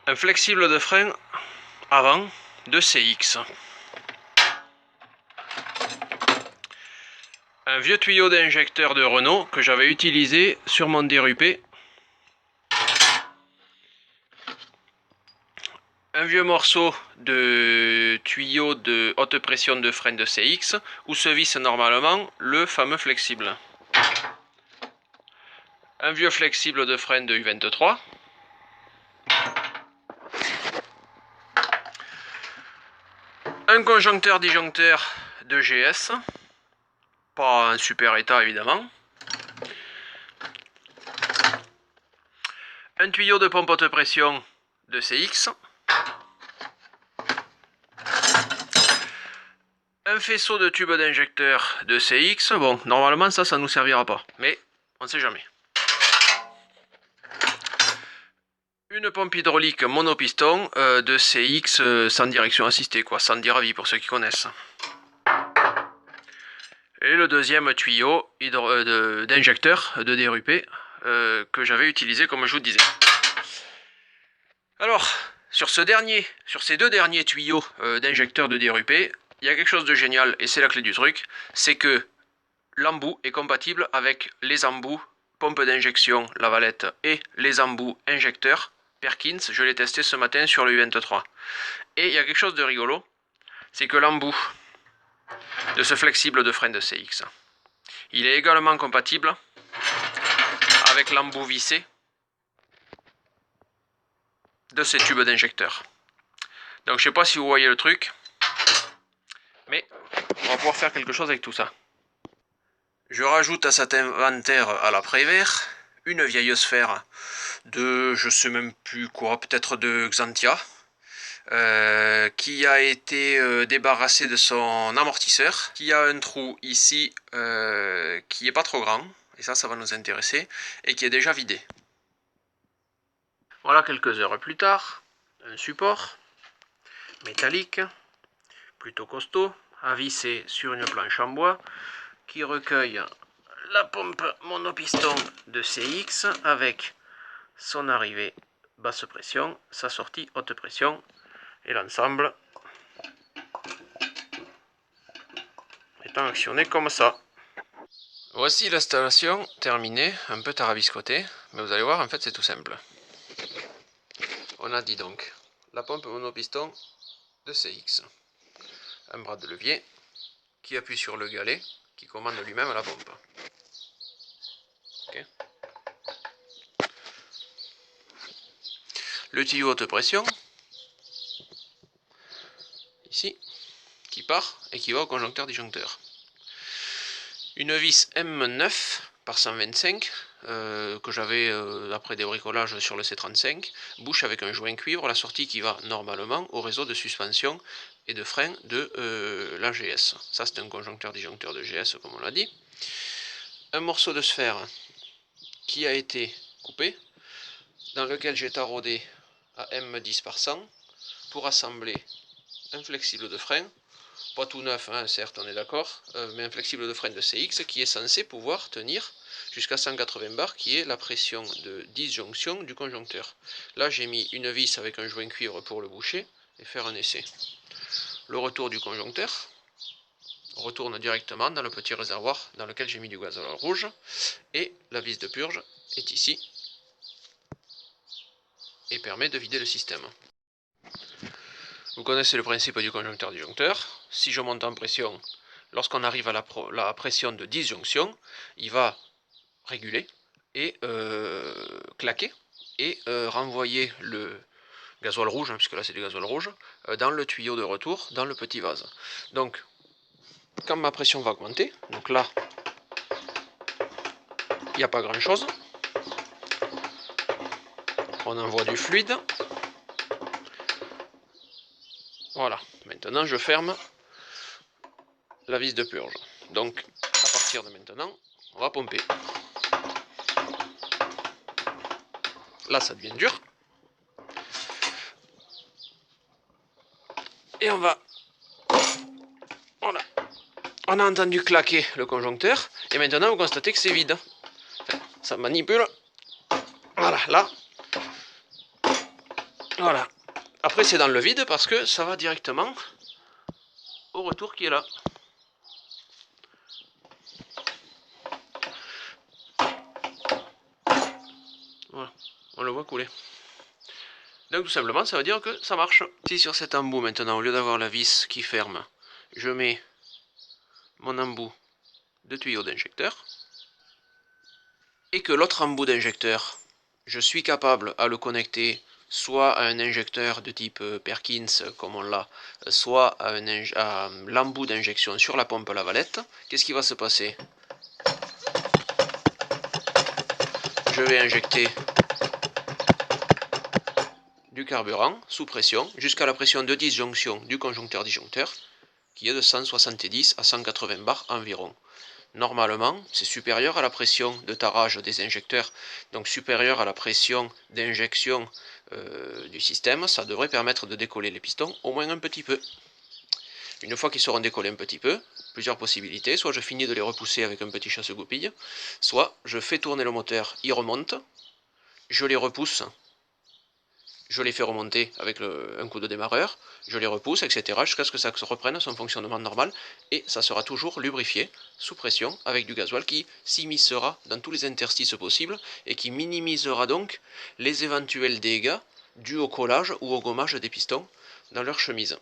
un flexible de frein avant de CX. Un vieux tuyau d'injecteur de Renault que j'avais utilisé sur mon dérupé. Un vieux morceau de tuyau de haute pression de frein de CX où se visse normalement le fameux flexible. Un vieux flexible de frein de U23. Un conjoncteur disjoncteur de GS. Pas en super état évidemment. Un tuyau de pompe haute pression de CX. Un faisceau de tube d'injecteur de CX. Bon, normalement ça nous servira pas, mais on sait jamais. Une pompe hydraulique monopiston de CX sans direction assistée, quoi, sans dire à vie pour ceux qui connaissent. Et le deuxième tuyau d'injecteur de dérupé que j'avais utilisé comme je vous disais. Alors, sur ces deux derniers tuyaux d'injecteur de dérupé, il y a quelque chose de génial et c'est la clé du truc, c'est que l'embout est compatible avec les embouts pompe d'injection Lavalette et les embouts injecteurs Perkins. Je l'ai testé ce matin sur le U23. Et il y a quelque chose de rigolo, c'est que l'embout de ce flexible de frein de CX, il est également compatible avec l'embout vissé de ces tubes d'injecteur. Donc je sais pas si vous voyez le truc, mais on va pouvoir faire quelque chose avec tout ça. Je rajoute à cet inventaire à la Prévert une vieille sphère de, je sais même plus quoi, peut-être de Xantia, qui a été débarrassée de son amortisseur, qui a un trou ici qui est pas trop grand, et ça va nous intéresser, et qui est déjà vidé. Voilà quelques heures plus tard, un support métallique, plutôt costaud, à visser sur une planche en bois, qui recueille la pompe monopiston de CX avec son arrivée basse pression, sa sortie haute pression, et l'ensemble étant actionné comme ça. Voici l'installation terminée, un peu tarabiscotée, mais vous allez voir, en fait c'est tout simple. On a dit donc la pompe monopiston de CX, un bras de levier qui appuie sur le galet, qui commande lui-même la pompe. Okay. Le tuyau haute pression, ici, qui part et qui va au conjoncteur disjoncteur. Une vis M9 par 125 que j'avais après des bricolages sur le C35, bouche avec un joint cuivre, la sortie qui va normalement au réseau de suspension et de frein de la GS. Ça c'est un conjoncteur disjoncteur de GS comme on l'a dit. Un morceau de sphère qui a été coupé, dans lequel j'ai taraudé à M10 par 100 pour assembler un flexible de frein, pas tout neuf, hein, certes on est d'accord, mais un flexible de frein de CX qui est censé pouvoir tenir jusqu'à 180 bars, qui est la pression de disjonction du conjoncteur. Là j'ai mis une vis avec un joint cuivre pour le boucher et faire un essai. Le retour du conjoncteur retourne directement dans le petit réservoir dans lequel j'ai mis du gazole rouge, et la vis de purge est ici et permet de vider le système. Vous connaissez le principe du conjoncteur disjoncteur. Si je monte en pression, lorsqu'on arrive à la pression de disjonction, il va réguler et claquer et renvoyer le gasoil rouge, hein, puisque là c'est du gasoil rouge, dans le tuyau de retour, dans le petit vase. Donc, quand ma pression va augmenter, donc là, il n'y a pas grand chose, on envoie du fluide. Voilà, maintenant je ferme la vis de purge. Donc, à partir de maintenant, on va pomper. Là, ça devient dur. Et on va... Voilà. On a entendu claquer le conjoncteur. Et maintenant, vous constatez que c'est vide. Enfin, ça manipule. Voilà, là. Voilà. Après c'est dans le vide parce que ça va directement au retour qui est là. Voilà, on le voit couler. Donc tout simplement ça veut dire que ça marche. Si sur cet embout maintenant, au lieu d'avoir la vis qui ferme, je mets mon embout de tuyau d'injecteur, et que l'autre embout d'injecteur, je suis capable à le connecter soit à un injecteur de type Perkins comme on l'a, soit à l'embout d'injection sur la pompe lavalette, qu'est-ce qui va se passer? Je vais injecter du carburant sous pression jusqu'à la pression de disjonction du conjoncteur-disjoncteur qui est de 170 à 180 bars environ. Normalement, c'est supérieur à la pression de tarage des injecteurs, donc supérieur à la pression d'injection du système. Ça devrait permettre de décoller les pistons au moins un petit peu. Une fois qu'ils seront décollés un petit peu, plusieurs possibilités, soit je finis de les repousser avec un petit chasse-goupille, soit je fais tourner le moteur, il remonte, je les repousse, je les fais remonter avec un coup de démarreur, je les repousse, etc. jusqu'à ce que ça reprenne son fonctionnement normal, et ça sera toujours lubrifié sous pression avec du gasoil qui s'immiscera dans tous les interstices possibles et qui minimisera donc les éventuels dégâts dus au collage ou au gommage des pistons dans leur chemise.